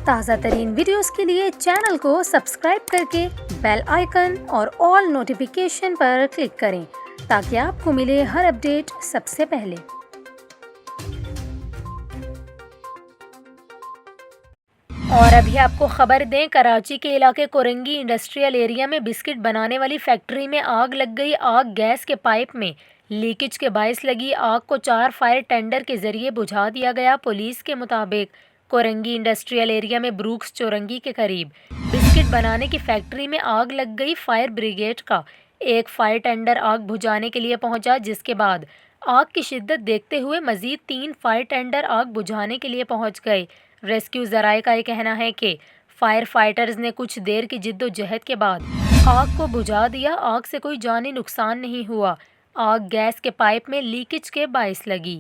ताज़ा तरीन वीडियोस के लिए चैनल को सब्सक्राइब करके बेल आइकन और ऑल नोटिफिकेशन पर क्लिक करें ताकि आपको मिले हर अपडेट सबसे पहले। और अभी आपको खबर दें, कराची के इलाके कोरंगी इंडस्ट्रियल एरिया में बिस्किट बनाने वाली फैक्ट्री में आग लग गई। आग गैस के पाइप में लीकेज के बायस लगी। आग को 4 फायर टेंडर के जरिए बुझा दिया गया। पुलिस के मुताबिक कोरंगी इंडस्ट्रियल एरिया में ब्रूक्स चौरंगी के करीब बिस्किट बनाने की फैक्ट्री में आग लग गई। फायर ब्रिगेड का एक फायर टेंडर आग बुझाने के लिए पहुंचा, जिसके बाद आग की शिद्दत देखते हुए मजीद 3 फायर टेंडर आग बुझाने के लिए पहुंच गए। रेस्क्यू जराये का ये कहना है कि फायर फाइटर्स ने कुछ देर की जिद्दोजहद के बाद आग को बुझा दिया। आग से कोई जानी नुकसान नहीं हुआ। आग गैस के पाइप में लीकेज के बायस लगी।